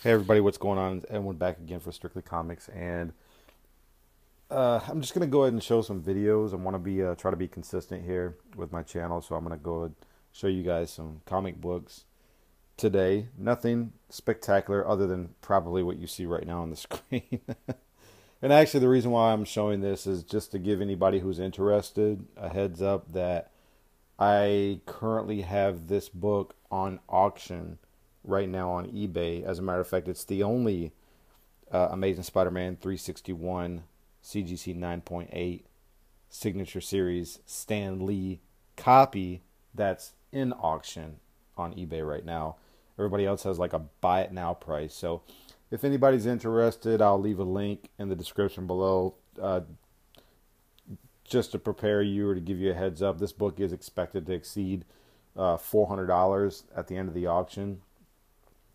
Hey everybody, what's going on? Everyone back again for Strictly Comics, and I'm just gonna go ahead and show some videos. I want to be try to be consistent here with my channel, so I'm gonna go ahead and show you guys some comic books today. Nothing spectacular other than probably what you see right now on the screen. And actually, the reason why I'm showing this is just to give anybody who's interested a heads up that I currently have this book on auction right now on eBay. As a matter of fact, it's the only Amazing Spider-Man 361 CGC 9.8 Signature Series Stan Lee copy that's in auction on eBay right now. Everybody else has like a buy it now price. So if anybody's interested, I'll leave a link in the description below just to prepare you or to give you a heads up. This book is expected to exceed $400 at the end of the auction.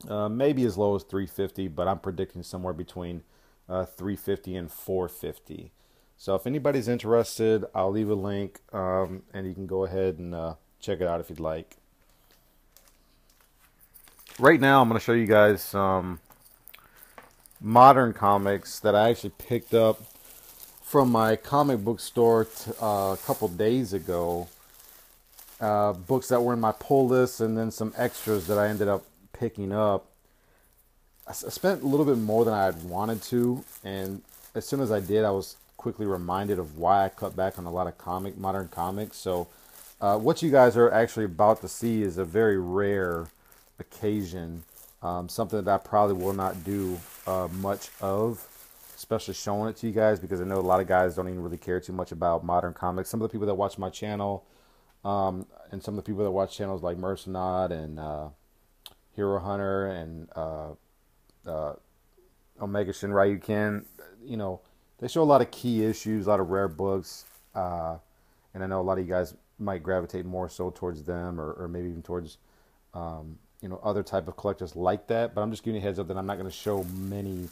Maybe as low as $350, but I'm predicting somewhere between $350 and $450. So if anybody's interested, I'll leave a link, and you can go ahead and check it out if you'd like. Right now, I'm going to show you guys some modern comics that I actually picked up from my comic book store a couple days ago. Books that were in my pull list, and then some extras that I ended up picking up. I spent a little bit more than I had wanted to, and as soon as I did, I was quickly reminded of why I cut back on a lot of modern comics. So what you guys are actually about to see is a very rare occasion, something that I probably will not do much of, especially showing it to you guys, because I know a lot of guys don't even really care too much about modern comics. Some of the people that watch my channel, and some of the people that watch channels like Mercenaut and Hero Hunter and Omega Shinryu, you know, they show a lot of key issues, a lot of rare books, and I know a lot of you guys might gravitate more so towards them, or maybe even towards you know, other type of collectors like that. But I'm just giving you a heads up that I'm not going to show many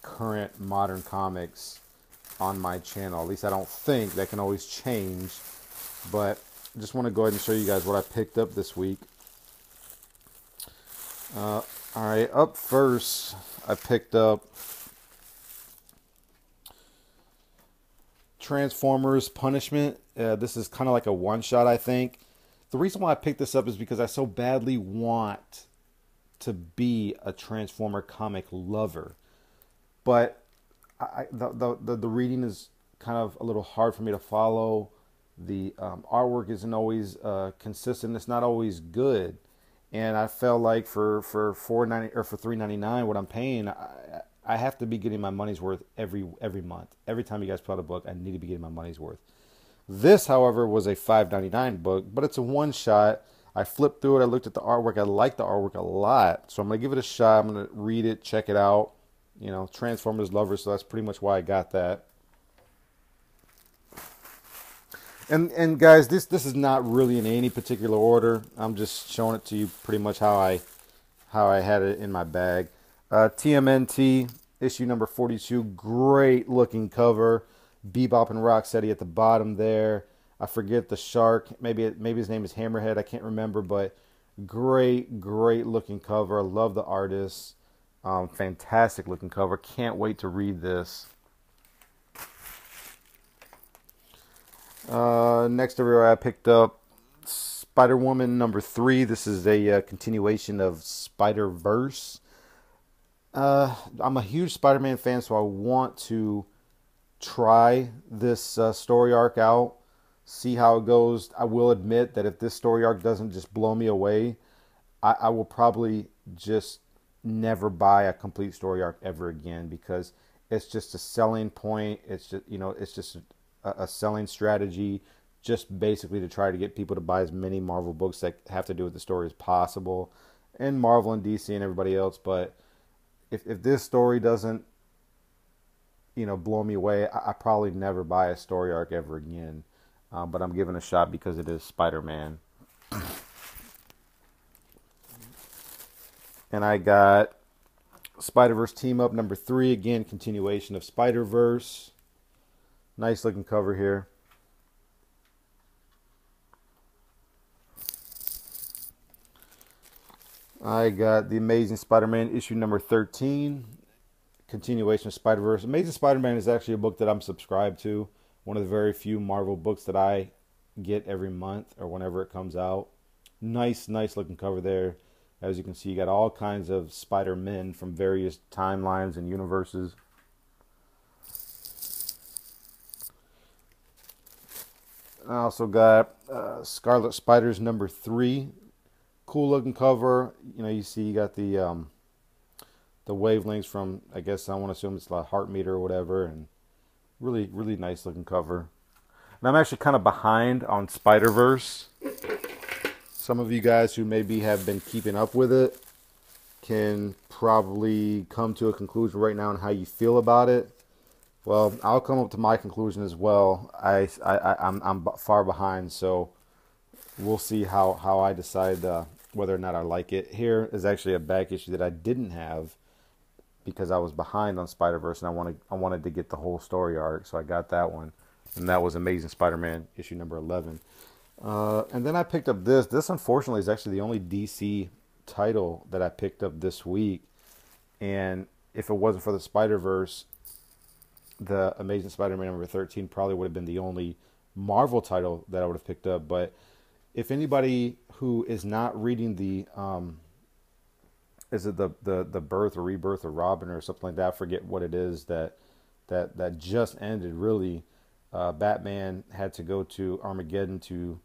current modern comics on my channel. At least I don't think. That can always change, but I just want to go ahead and show you guys what I picked up this week. Alright, up first, I picked up Transformers Punishment. This is kind of like a one-shot, I think. The reason why I picked this up is because I so badly want to be a Transformer comic lover. But the reading is kind of a little hard for me to follow. The artwork isn't always consistent. It's not always good. And I felt like for $4.90 or for $3.99, what I'm paying, I have to be getting my money's worth every month. Every time you guys put out a book, I need to be getting my money's worth. This, however, was a $5.99 book, but it's a one shot. I flipped through it. I looked at the artwork. I like the artwork a lot, so I'm gonna give it a shot. I'm gonna read it, check it out. You know, Transformers lover, so that's pretty much why I got that. And guys, this is not really in any particular order. I'm just showing it to you pretty much how I had it in my bag. TMNT issue number 42, great looking cover. Bebop and Rocksteady at the bottom there. I forget the shark. Maybe his name is Hammerhead. I can't remember, but great looking cover. I love the artist. Fantastic looking cover. Can't wait to read this. Next over, I picked up Spider-Woman number 3. This is a continuation of Spider-Verse. I'm a huge Spider-Man fan, so I want to try this story arc out, see how it goes. I will admit that if this story arc doesn't just blow me away, I will probably just never buy a complete story arc ever again, because it's just a selling point. It's just, you know, it's just a selling strategy, just basically to try to get people to buy as many Marvel books that have to do with the story as possible, and Marvel and DC and everybody else. But if this story doesn't, you know, blow me away, I probably never buy a story arc ever again. But I'm giving it a shot because it is Spider-Man. And I got Spider-Verse Team Up number 3, again, continuation of Spider-Verse. Nice looking cover here. I got The Amazing Spider-Man issue number 13, continuation of Spider-Verse. Amazing Spider-Man is actually a book that I'm subscribed to. One of the very few Marvel books that I get every month or whenever it comes out. Nice looking cover there. As you can see, you got all kinds of Spider-Men from various timelines and universes. I also got Scarlet Spiders number 3. Cool looking cover. You know, you see you got the wavelengths from, I guess I want to assume it's like heart meter or whatever, and really nice looking cover. And I'm actually kind of behind on Spider-Verse. Some of you guys who maybe have been keeping up with it can probably come to a conclusion right now on how you feel about it. Well, I'll come up to my conclusion as well. I'm far behind, so we'll see how I decide whether or not I like it. Here is actually a back issue that I didn't have because I was behind on Spider-Verse, and I wanted to get the whole story arc, so I got that one, and that was Amazing Spider-Man issue number 11. And then I picked up this. This, unfortunately, is actually the only DC title that I picked up this week, and if it wasn't for the Spider-Verse, the Amazing Spider-Man number 13 probably would have been the only Marvel title that I would have picked up. But if anybody who is not reading the is it the birth or rebirth of Robin or something like that, I forget what it is that just ended. Really, Batman had to go to Armageddon to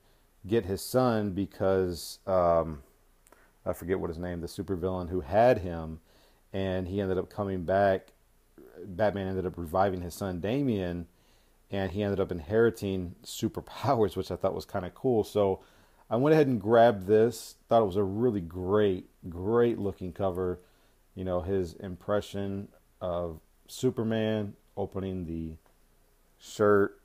get his son because I forget what his name, the supervillain who had him, and he ended up coming back. Batman ended up reviving his son Damian, and he ended up inheriting superpowers, which I thought was kind of cool. So I went ahead and grabbed this. Thought it was a really great looking cover. You know, his impression of Superman opening the shirt,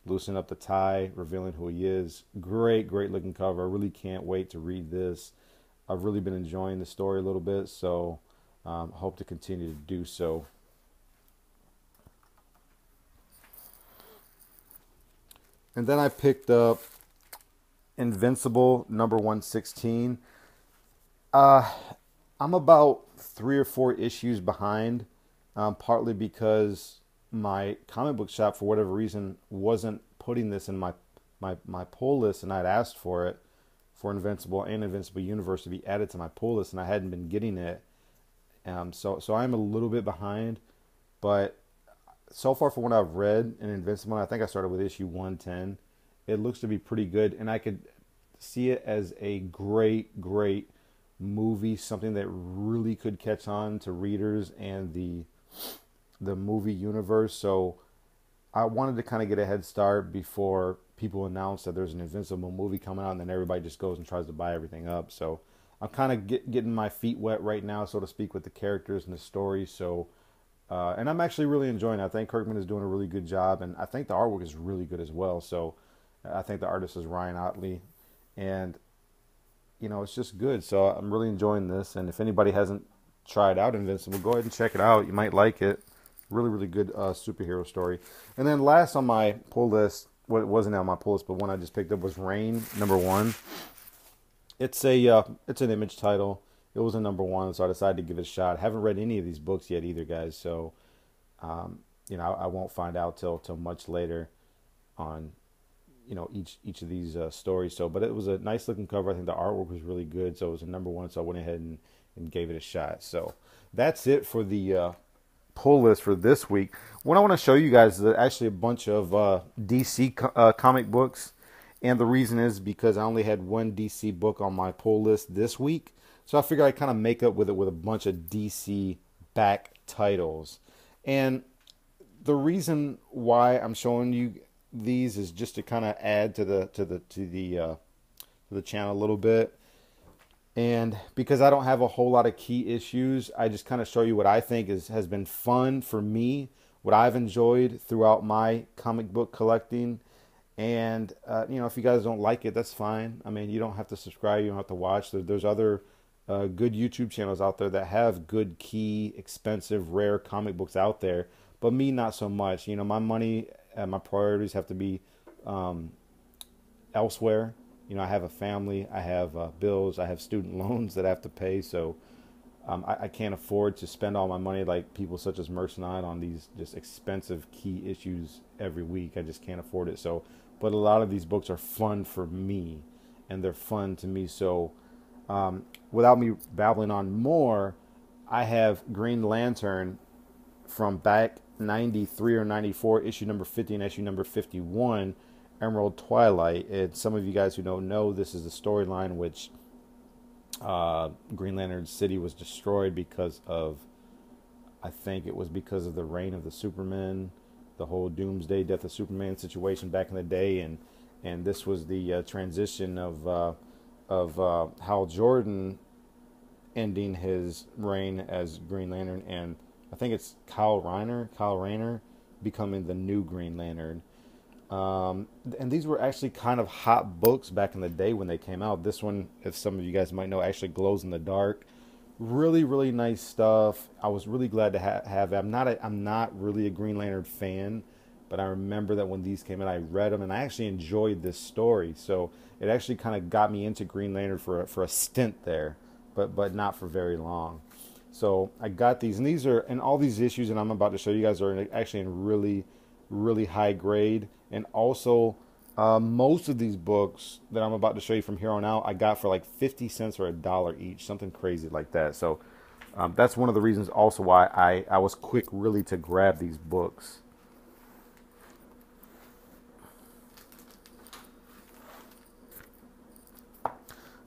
loosening up the tie, revealing who he is. Great looking cover. I really can't wait to read this. I've really been enjoying the story a little bit, so hope to continue to do so. And then I picked up Invincible number 116. I'm about 3 or 4 issues behind, partly because my comic book shop, for whatever reason, wasn't putting this in my pull list, and I'd asked for it for Invincible and Invincible Universe to be added to my pull list, and I hadn't been getting it. So I'm a little bit behind, but so far from what I've read in Invincible, I think I started with issue 110. It looks to be pretty good, and I could see it as a great movie, something that really could catch on to readers and the movie universe. So I wanted to kind of get a head start before people announce that there's an Invincible movie coming out, and then everybody just goes and tries to buy everything up. So I'm kind of getting my feet wet right now, so to speak, with the characters and the story. So, and I'm actually really enjoying it. I think Kirkman is doing a really good job, and I think the artwork is really good as well. So I think the artist is Reyn, Ottley, and you know, it's just good. So I'm really enjoying this, and if anybody hasn't tried out Invincible, go ahead and check it out. You might like it. Really good superhero story. And then last on my pull list, well, it wasn't on my pull list, but one I just picked up was Reyn number 1. It's an Image title. It was a number 1, so I decided to give it a shot. I haven't read any of these books yet either, guys. So, you know, I won't find out till much later on, you know, each of these stories. So, but it was a nice looking cover. I think the artwork was really good. So it was a number 1. So I went ahead and gave it a shot. So that's it for the pull list for this week. What I want to show you guys is actually a bunch of DC comic books. And the reason is because I only had one DC book on my pull list this week. So I figured I'd kind of make up with it with a bunch of DC back titles. And the reason why I'm showing you these is just to kind of add to the channel a little bit. And because I don't have a whole lot of key issues, I just kind of show you what I think has been fun for me, what I've enjoyed throughout my comic book collecting. And, you know, if you guys don't like it, that's fine. I mean, you don't have to subscribe. You don't have to watch. There's other good YouTube channels out there that have good, key, expensive, rare comic books out there. But me, not so much. You know, my money and my priorities have to be elsewhere. you know, I have a family, I have bills, I have student loans that I have to pay, so I can't afford to spend all my money like people such as Merce and I on these just expensive key issues every week. I just can't afford it. So, but a lot of these books are fun for me, and they're fun to me. So, without me babbling on more, I have Green Lantern from back 93 or 94, issue number 50 and issue number 51, Emerald Twilight. And some of you guys who don't know, this is the storyline which Green Lantern City was destroyed because of, I think it was because of the reign of the Superman, the whole Doomsday Death of Superman situation back in the day, and this was the transition of Hal Jordan ending his reign as Green Lantern, and I think it's Kyle Rayner becoming the new Green Lantern. And these were actually kind of hot books back in the day when they came out. This one, if some of you guys might know, actually glows in the dark. Really, really nice stuff. I was really glad to have it. I'm not really a Green Lantern fan, but I remember that when these came out, I read them, and I actually enjoyed this story. So it actually kind of got me into Green Lantern for a stint there, but not for very long. So I got these, and these are, and all these issues, and I'm about to show you guys, are actually in really, really high grade. And also, most of these books that I'm about to show you from here on out, I got for like 50 cents or $1 each, something crazy like that. So that's one of the reasons also why I was quick really to grab these books.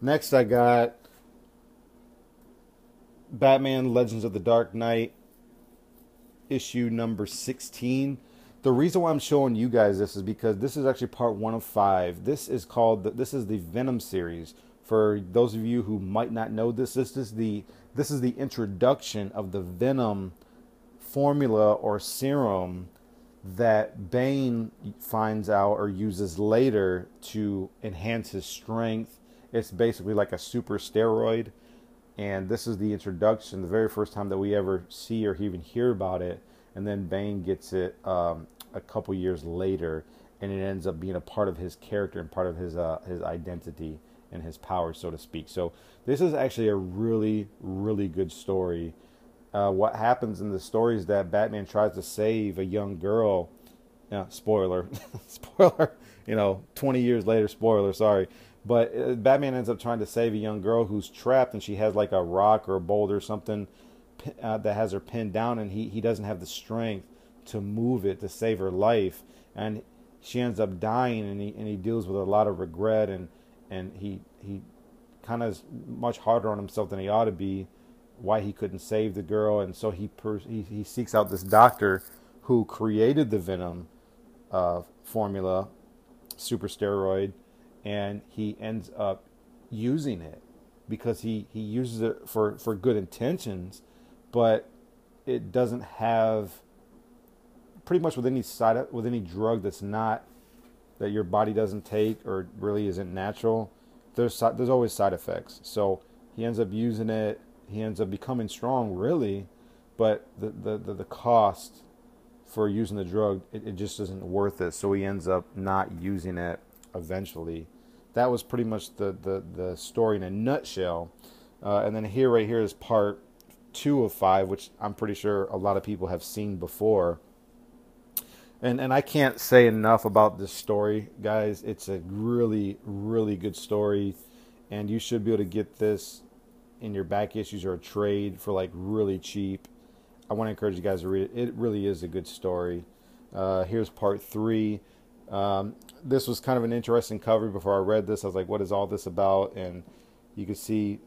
Next, I got Batman Legends of the Dark Knight, issue number 16. The reason why I'm showing you guys this is because this is actually part 1 of 5. This is the Venom series. For those of you who might not know this is the introduction of the Venom formula or serum that Bane finds out or uses later to enhance his strength. It's basically like a super steroid, and this is the introduction, the very first time that we ever see or even hear about it. And then Bane gets it a couple years later, and it ends up being a part of his character and part of his identity and his power, so to speak. So this is actually a really, really good story. What happens in the story is that Batman tries to save a young girl. Spoiler, spoiler. 20 years later, spoiler. Sorry, but Batman ends up trying to save a young girl who's trapped, and she has like a rock or a boulder or something that has her pinned down, and he doesn't have the strength to move it to save her life, and she ends up dying, and he deals with a lot of regret, and he kind of is much harder on himself than he ought to be, why he couldn't save the girl. And so he seeks out this doctor who created the Venom formula, super steroid, and he ends up using it because he uses it for good intentions, but it doesn't have, pretty much with any drug that's not, that your body doesn't take or really isn't natural, there's always side effects. So he ends up using it. He ends up becoming strong, really, but the cost for using the drug, it just isn't worth it. So he ends up not using it eventually. That was pretty much the story in a nutshell. And then right here is part 2 of 5, which I'm pretty sure a lot of people have seen before. And I can't say enough about this story, guys. It's a really, really good story, and you should be able to get this in your back issues or a trade for like really cheap. I want to encourage you guys to read it. It really is a good story. Here's part 3. This was kind of an interesting cover. Before I read this, I was like, what is all this about? And you can see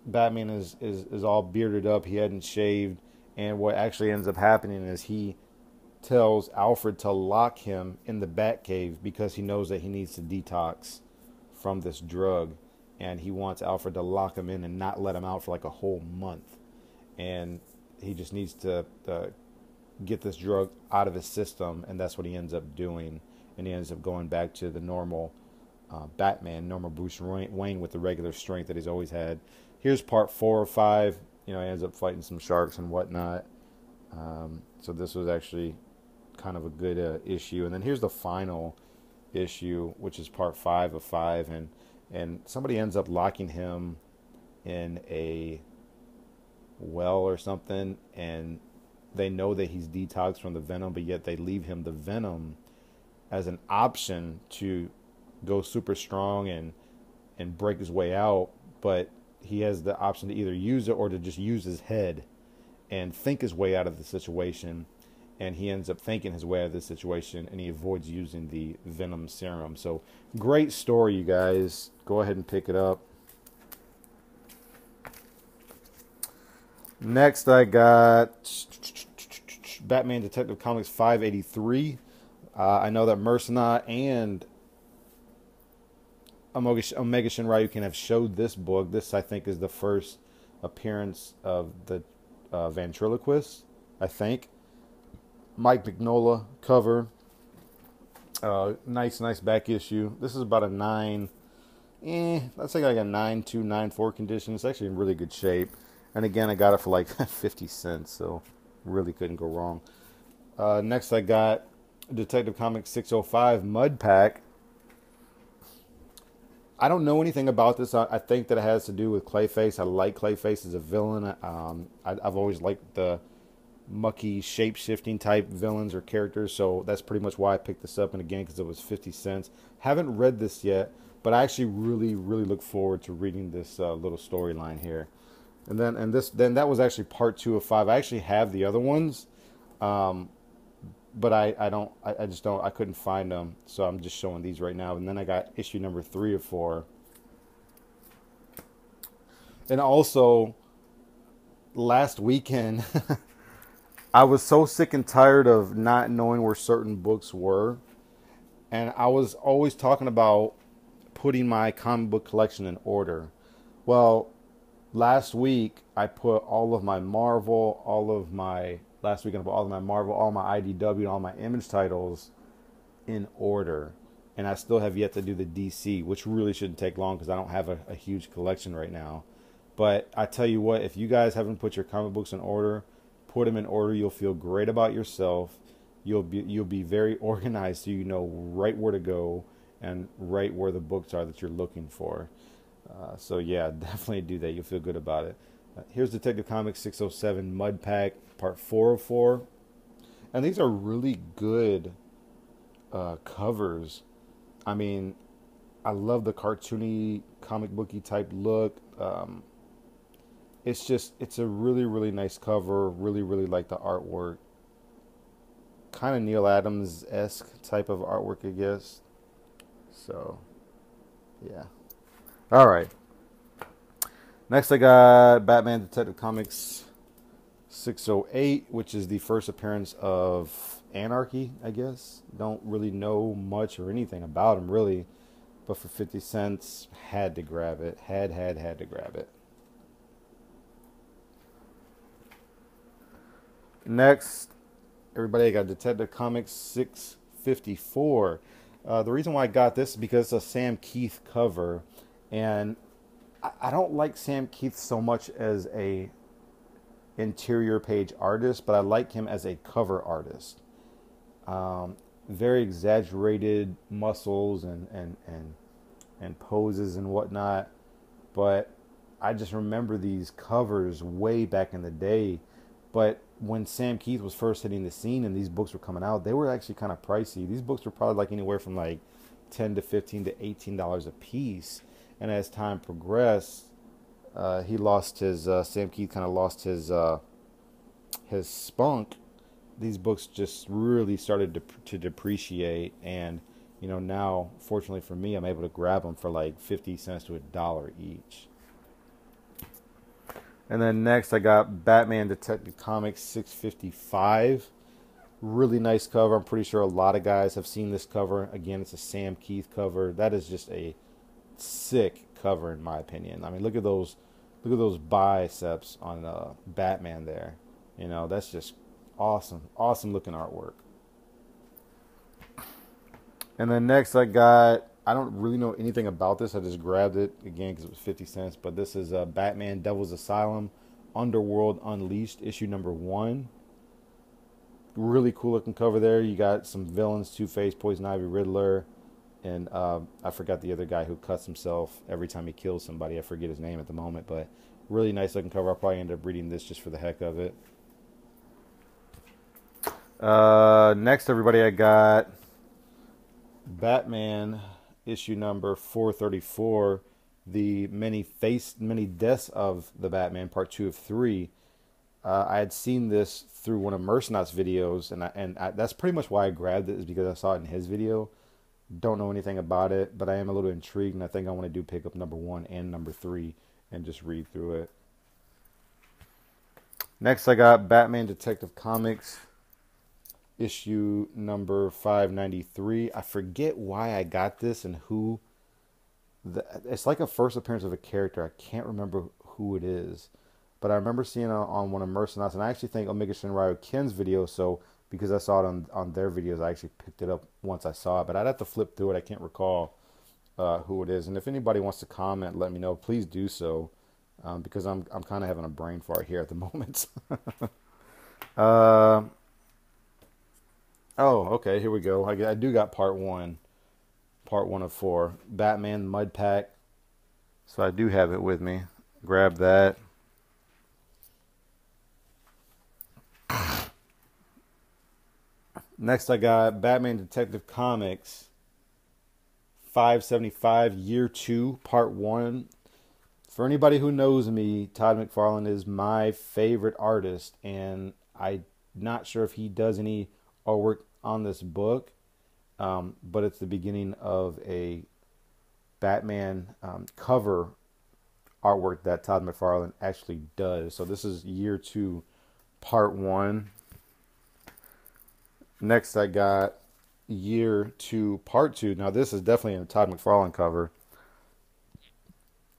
Batman is all bearded up. He hadn't shaved. And what actually ends up happening is he tells Alfred to lock him in the Batcave because he knows that he needs to detox from this drug. And he wants Alfred to lock him in and not let him out for like a whole month. And he just needs to get this drug out of his system. And that's what he ends up doing. And he ends up going back to the normal Batman, normal Bruce Wayne with the regular strength that he's always had. Here's part 4 or 5. He ends up fighting some sharks and whatnot. So this was actually kind of a good issue. And then here's the final issue, which is part 5 of 5. And and somebody ends up locking him in a well or something, and they know that he's detoxed from the venom, but yet they leave him the venom as an option to go super strong and break his way out. But he has the option to either use it or to just use his head and think his way out of the situation. And he ends up thinking his way out of this situation, and he avoids using the venom serum. So great story, you guys. Go ahead and pick it up. Next, I got Batman Detective Comics 583. I know that Mercenot and Omega Shinryu have showed this book. This, I think, is the first appearance of the ventriloquist, I think. Mike Mignola cover. Nice back issue. This is about a 9. Let's say like a 9.2, 9.4 condition. It's actually in really good shape. And again, I got it for like 50 cents, so really couldn't go wrong. Next, I got Detective Comics 605 Mud Pack. I don't know anything about this. I think that it has to do with Clayface. I like Clayface as a villain. I've always liked the mucky, shape-shifting type villains or characters, so that's pretty much why I picked this up. And again, because it was 50 cents. Haven't read this yet, but I actually really look forward to reading this little storyline here. And then that was actually part 2 of 5. I actually have the other ones, but I couldn't find them, so I'm just showing these right now. And then I got issue number 3 of 4. And also, last weekend, I was so sick and tired of not knowing where certain books were, and I was always talking about putting my comic book collection in order. Well, last week, I put all of my Marvel, all of my IDW, all my Image titles in order. And I still have yet to do the DC, which really shouldn't take long because I don't have a huge collection right now. But I tell you what, if you guys haven't put your comic books in order, put them in order. You'll feel great about yourself. You'll be very organized, so you know right where to go and right where the books are that you're looking for. So yeah, definitely do that. You'll feel good about it. Here's Detective Comics 607 Mud Pack, part 4 of 4. And these are really good covers. I mean, I love the cartoony, comic booky type look. It's a really nice cover. Really like the artwork. Kind of Neil Adams-esque type of artwork, I guess. So, yeah. All right. Next, I got Batman Detective Comics 608, which is the first appearance of Anarchy, I guess. Don't really know much or anything about him, really. But for 50 cents, had to grab it. Had to grab it. Next, everybody, I got Detective Comics 654. The reason why I got this is because it's a Sam Keith cover. And I don't like Sam Keith so much as a interior page artist, but I like him as a cover artist. Very exaggerated muscles and poses and whatnot. But I just remember these covers way back in the day. But when Sam Keith was first hitting the scene and these books were coming out, they were actually kind of pricey. These books were probably like anywhere from like $10 to $15 to $18 a piece. And as time progressed, he lost his Sam Keith kind of lost his spunk. These books just really started to depreciate, and now, fortunately for me, I'm able to grab them for like 50 cents to $1 each. And then next, I got Batman Detective Comics 655. Really nice cover. I'm pretty sure a lot of guys have seen this cover. Again, it's a Sam Keith cover. That is just a sick cover in my opinion. I mean, look at those biceps on Batman there. That's just awesome looking artwork. And then next I don't really know anything about this. I just grabbed it again because it was 50 cents. But this is Batman Devil's Asylum Underworld Unleashed issue number 1. Really cool looking cover there. You got some villains: Two-Face, Poison Ivy, Riddler, And I forgot the other guy who cuts himself every time he kills somebody. I forget his name at the moment, but really nice looking cover. I'll probably end up reading this just for the heck of it. Next, everybody, I got Batman issue number 434, the many deaths of the Batman, part 2 of 3. I had seen this through one of Mercenot's videos, and that's pretty much why I grabbed it, is because I saw it in his video. Don't know anything about it, but I am a little intrigued, and I think I want to pick up number 1 and number 3 and just read through it. Next, I got Batman Detective Comics issue number 593. I forget why I got this and who. It's like a first appearance of a character. I can't remember who it is, but I remember seeing it on one of Mercenot's, and I actually think Omega Shinryu Ken's video, so because I saw it on their videos, I actually picked it up once I saw it, but I'd have to flip through it. I can't recall who it is, and if anybody wants to comment, let me know. Please do so, because I'm kind of having a brain fart here at the moment. Oh, okay, here we go. I do got part 1 of 4, Batman Mud Pack, so I do have it with me. Grab that. Next, I got Batman Detective Comics 575, Year 2, Part 1. For anybody who knows me, Todd McFarlane is my favorite artist, and I'm not sure if he does any artwork on this book, but it's the beginning of a Batman cover artwork that Todd McFarlane actually does. So this is Year 2, Part 1. Next, I got Year 2, Part 2. Now, this is definitely a Todd McFarlane cover.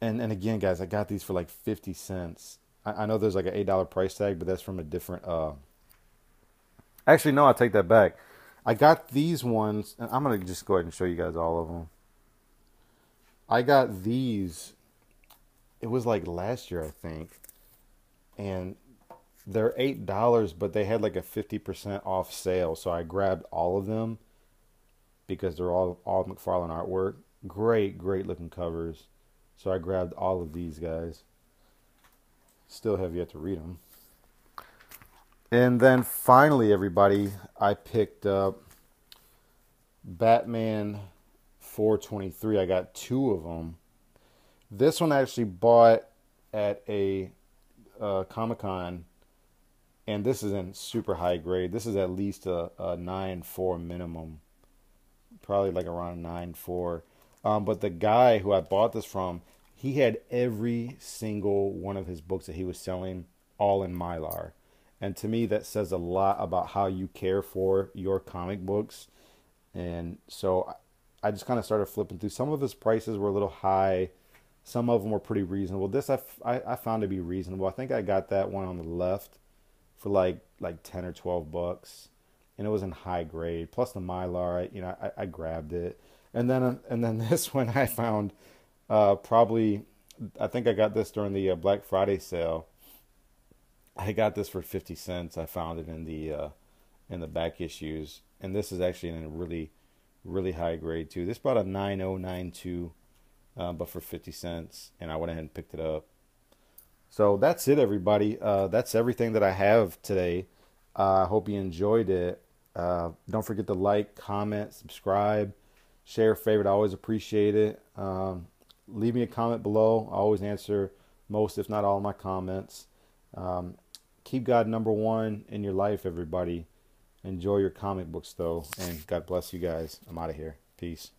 And again, guys, I got these for like 50 cents. I know there's like an $8 price tag, but that's from a different... Actually, no, I'll take that back. I got these ones, and I'm going to just go ahead and show you guys all of them. I got these. It was like last year, I think. And they're $8, but they had like a 50% off sale. So I grabbed all of them because they're all McFarlane artwork. Great looking covers. So I grabbed all of these guys. Still have yet to read them. And then finally, everybody, I picked up Batman 423. I got 2 of them. This one I actually bought at a Comic-Con, and this is in super high grade. This is at least a 9.4 minimum, probably like around 9.4. But the guy who I bought this from, he had every single one of his books that he was selling all in Mylar. And to me, that says a lot about how you care for your comic books. And so I just kind of started flipping through. Some of his prices were a little high. Some of them were pretty reasonable. This I found to be reasonable. I think I got that one on the left for like 10 or 12 bucks. And it was in high grade. Plus the Mylar, I grabbed it. And then this one I found probably, I think I got this during the Black Friday sale. I got this for 50 cents. I found it in the back issues, and this is actually in a really high grade too. This bought a 9092, but for 50 cents, and I went ahead and picked it up. So that's it, everybody. That's everything that I have today. I hope you enjoyed it. Don't forget to like, comment, subscribe, share, favorite. I always appreciate it. Leave me a comment below. I always answer most, if not all, of my comments. Keep God number 1 in your life, everybody. Enjoy your comic books, though, and God bless you guys. I'm out of here. Peace.